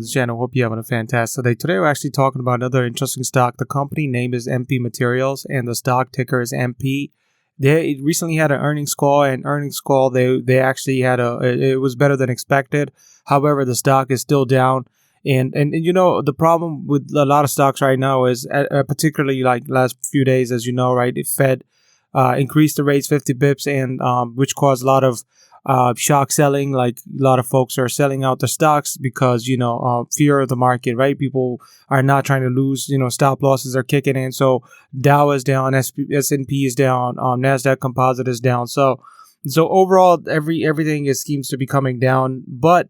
this channel. Hope you're having a fantastic day. Today we're actually talking about another interesting stock. The company name is MP Materials and the stock ticker is MP. They recently had an earnings call, and they actually had it was better than expected. However, the stock is still down. And you know, the problem with a lot of stocks right now is particularly like last few days, as you know, right? The Fed increased the rates 50 bips and which caused a lot of shock selling. Like a lot of folks are selling out the stocks because, you know, fear of the market, right? People are not trying to lose, you know, stop losses are kicking in. So Dow is down, S&P is down, NASDAQ composite is down. So overall, everything seems to be coming down, but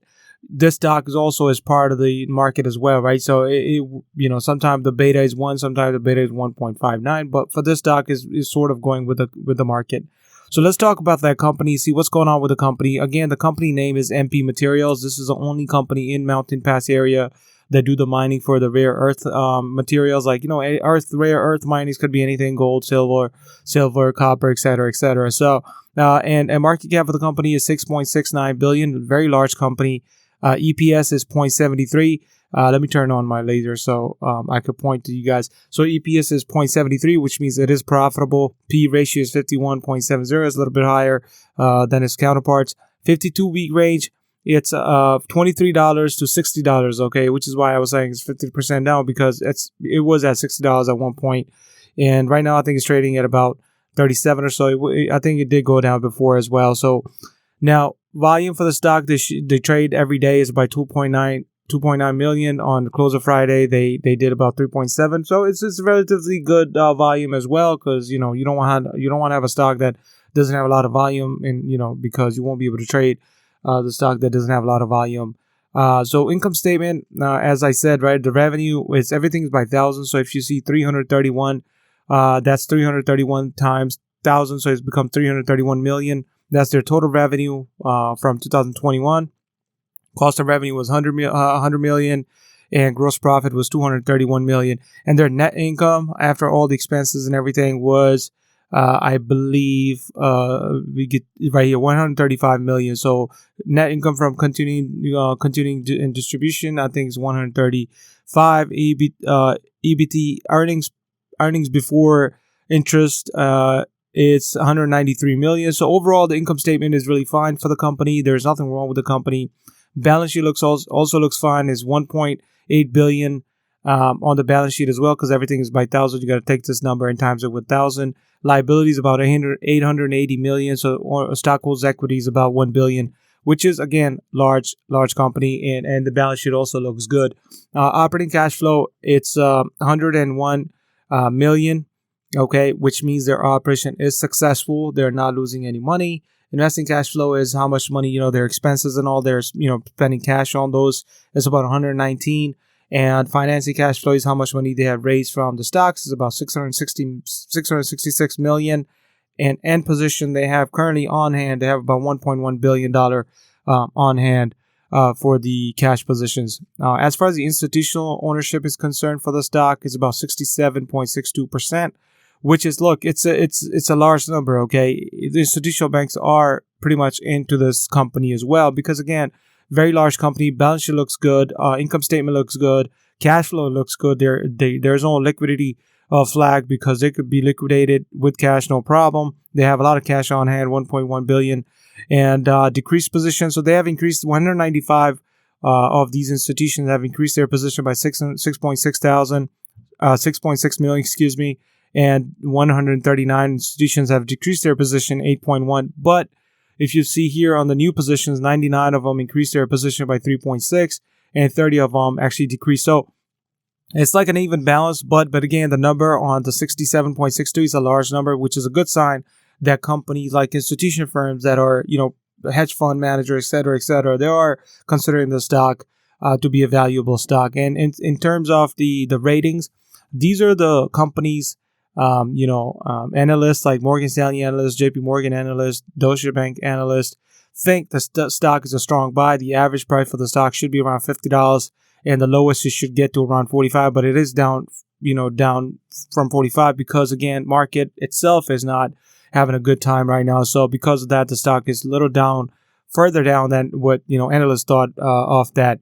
this stock is also as part of the market as well, right? So you know, sometimes the beta is 1, sometimes the beta is 1.59, but for this stock is sort of going with the market. So let's talk about that company, see what's going on with the company. Again, the company name is MP Materials. This is the only company in Mountain Pass area that do the mining for the rare earth materials, like, you know, rare earth minings could be anything: gold, silver, copper, etc., etc. So and market cap of the company is 6.69 billion, very large company. EPS is 0.73. Let me turn on my laser so I could point to you guys. So EPS is 0.73, which means it is profitable. P ratio is 51.70. It's a little bit higher than its counterparts. 52-week range, it's $23 to $60, okay, which is why I was saying it's 50% down, because it was at $60 at one point. And right now I think it's trading at about 37 or so. I think it did go down before as well. So now volume for the stock, they trade every day is about 2.9 million. On the close of Friday, they did about 3.7. So it's relatively good volume as well, because, you know, you don't want to have a stock that doesn't have a lot of volume, and, you know, because you won't be able to trade the stock that doesn't have a lot of volume. So income statement, as I said, right, the revenue is everything is by thousand. So if you see 331, that's 331 times 1,000, so it's become 331 million. That's their total revenue from 2021. Cost of revenue was 100 million, and gross profit was 231 million. And their net income after all the expenses and everything was, I believe, we get right here 135 million. So net income from continuing in distribution, I think, is 135. EBT earnings before interest. It's 193 million. So overall, the income statement is really fine for the company. There's nothing wrong with the company. Balance sheet also looks fine. It's 1.8 billion on the balance sheet as well, because everything is by thousand. You got to take this number and times it with 1,000. Liabilities about 880 million. So stockholders' equity is about 1 billion, which is, again, large company, and the balance sheet also looks good. Operating cash flow, it's 101 million. Okay, which means their operation is successful. They're not losing any money. Investing cash flow is how much money, you know, their expenses and all, they're, you know, spending cash on those. It's about 119. And financing cash flow is how much money they have raised from the stocks. It's about 666 million. And end position they have currently on hand, they have about $1.1 billion on hand for the cash positions. As far as the institutional ownership is concerned for the stock, it's about 67.62%. Which is, look, it's a large number, okay? The institutional banks are pretty much into this company as well, because, again, very large company, balance sheet looks good, income statement looks good, cash flow looks good. There's no liquidity flag, because they could be liquidated with cash, no problem. They have a lot of cash on hand, 1.1 billion, and decreased position. So they have increased 195 of these institutions have increased their position by 6.6 million, excuse me. And 139 institutions have decreased their position 8.1. But if you see here on the new positions, 99 of them increased their position by 3.6, and 30 of them actually decreased. So it's like an even balance. But again, the number on the 67.62 is a large number, which is a good sign that companies like institution firms that are, you know, hedge fund managers, etc., they are considering the stock to be a valuable stock. And in terms of the ratings, these are the companies. Analysts like Morgan Stanley analysts, JP Morgan analysts, Deutsche Bank analysts think the stock is a strong buy. The average price for the stock should be around $50, and the lowest it should get to around 45, but it is down from 45 because, again, market itself is not having a good time right now. So because of that, the stock is a little down, further down than what, analysts thought of that.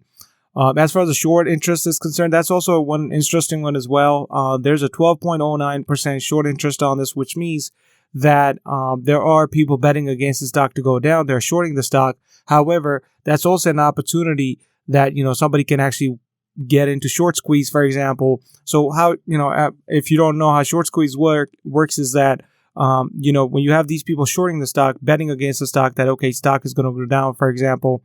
As far as the short interest is concerned, that's also one interesting one as well. There's a 12.09% short interest on this, which means that there are people betting against the stock to go down. They're shorting the stock. However, that's also an opportunity that, somebody can actually get into short squeeze, for example. So how, if you don't know how short squeeze works is that, when you have these people shorting the stock, betting against the stock that, okay, stock is going to go down, for example,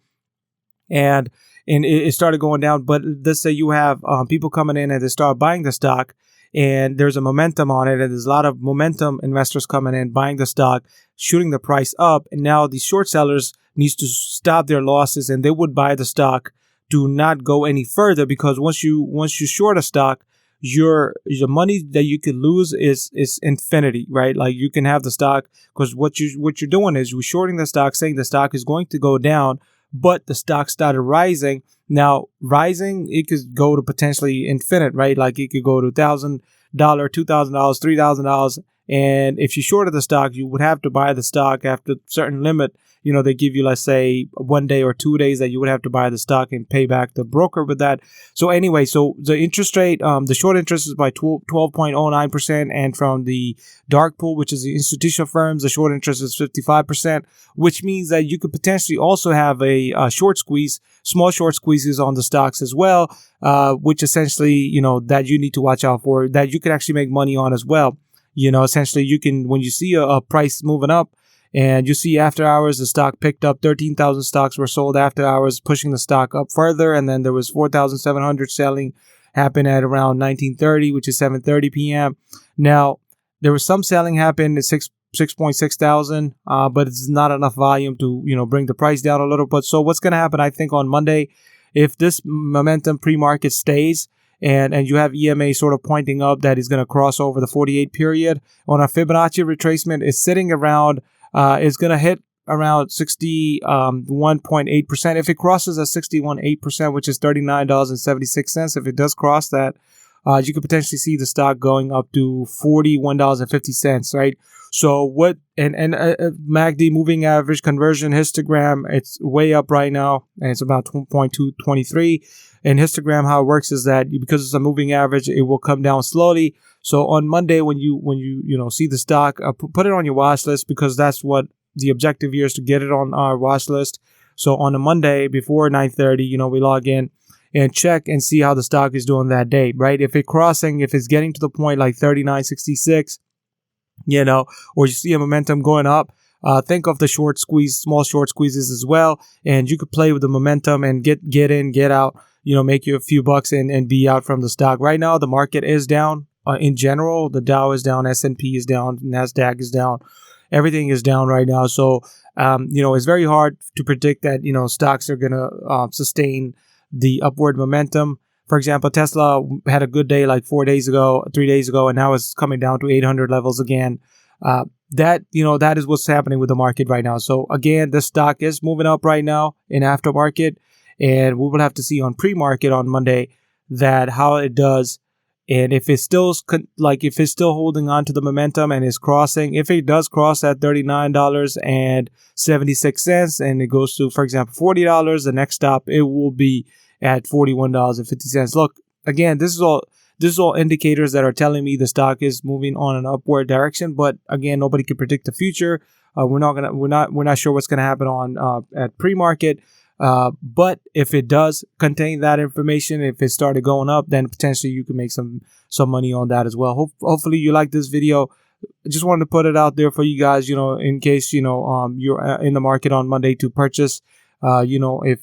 and it started going down. But let's say you have people coming in and they start buying the stock, and there's a momentum on it, and there's a lot of momentum investors coming in, buying the stock, shooting the price up, and now the short sellers needs to stop their losses, and they would buy the stock to not go any further, because once you short a stock, your money that you could lose is infinity, right? Like you can have the stock, because what you're doing is you're shorting the stock, saying the stock is going to go down, but the stock started rising. Now, rising, it could go to potentially infinite, right? Like it could go to $1,000, $2,000, $3,000. And if you shorted the stock, you would have to buy the stock after a certain limit. They give you, let's say, 1 day or 2 days that you would have to buy the stock and pay back the broker with that. So anyway, so the interest rate, the short interest is by 12.09%. And from the dark pool, which is the institutional firms, the short interest is 55%, which means that you could potentially also have a short squeeze, small short squeezes on the stocks as well, which essentially, that you need to watch out for, that you can actually make money on as well. Essentially you can, when you see a price moving up, and you see after hours, the stock picked up, 13,000 stocks were sold after hours, pushing the stock up further. And then there was 4,700 selling happen at around 19:30, which is 7:30 p.m. Now, there was some selling happen at 6.6 thousand, but it's not enough volume to, bring the price down a little bit. So what's going to happen, I think, on Monday, if this momentum pre-market stays, and you have EMA sort of pointing up that is going to cross over the 48 period on a Fibonacci retracement, is sitting around, is going to hit around 61.8%. If it crosses at 61.8%, which is $39.76, if it does cross that, you could potentially see the stock going up to $41.50, right? So what, and MACD moving average conversion histogram, it's way up right now, and it's about 2.223. And histogram, how it works is that because it's a moving average, it will come down slowly. So on Monday, when you see the stock, put it on your watch list, because that's what the objective here is, to get it on our watch list. So on a Monday before 9:30, we log in and check and see how the stock is doing that day, right? If it's getting to the point like 39.66, or you see a momentum going up, think of the short squeeze, small short squeezes as well, and you could play with the momentum and get in, get out, make you a few bucks and be out from the stock. Right now, the market is down. In general, the Dow is down, S&P is down, NASDAQ is down. Everything is down right now. So, it's very hard to predict that, stocks are going to sustain the upward momentum. For example, Tesla had a good day like 3 days ago, and now it's coming down to 800 levels again. That is what's happening with the market right now. So again, the stock is moving up right now in aftermarket, and we will have to see on pre-market on Monday that how it does. And if it's still holding on to the momentum and is crossing, if it does cross at $39.76 and it goes to, for example, $40, the next stop, it will be at $41.50. Look, again, this is all indicators that are telling me the stock is moving on an upward direction. But again, nobody can predict the future. We're not sure what's gonna happen on at pre-market. But if it does contain that information, if it started going up, then potentially you can make some money on that as well. Hopefully you like this video. I just wanted to put it out there for you guys, in case, you're in the market on Monday to purchase, if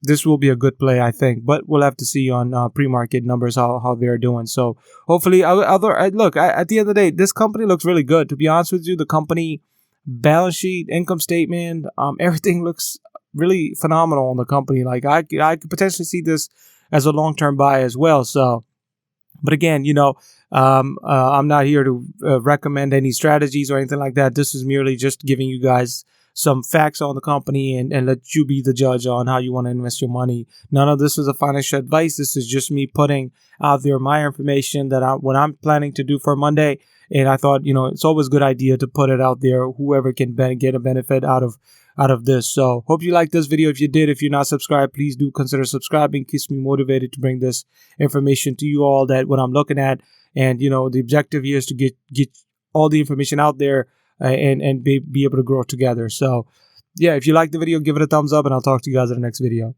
this will be a good play, I think, but we'll have to see on pre-market numbers how they're doing. So hopefully look, at the end of the day, this company looks really good. To be honest with you, the company balance sheet, income statement, everything looks really phenomenal on the company. Like I could potentially see this as a long-term buy as well. So, but again, I'm not here to recommend any strategies or anything like that. This is merely just giving you guys some facts on the company and let you be the judge on how you want to invest your money. None of this is a financial advice. This is just me putting out there my information that what I'm planning to do for Monday. And I thought, it's always a good idea to put it out there, whoever can get a benefit out of this. So hope you liked this video. If you did, if you're not subscribed, please do consider subscribing. Keeps me motivated to bring this information to you all, that what I'm looking at. And, the objective here is to get all the information out there and be able to grow together. So yeah, if you like the video, give it a thumbs up, and I'll talk to you guys in the next video.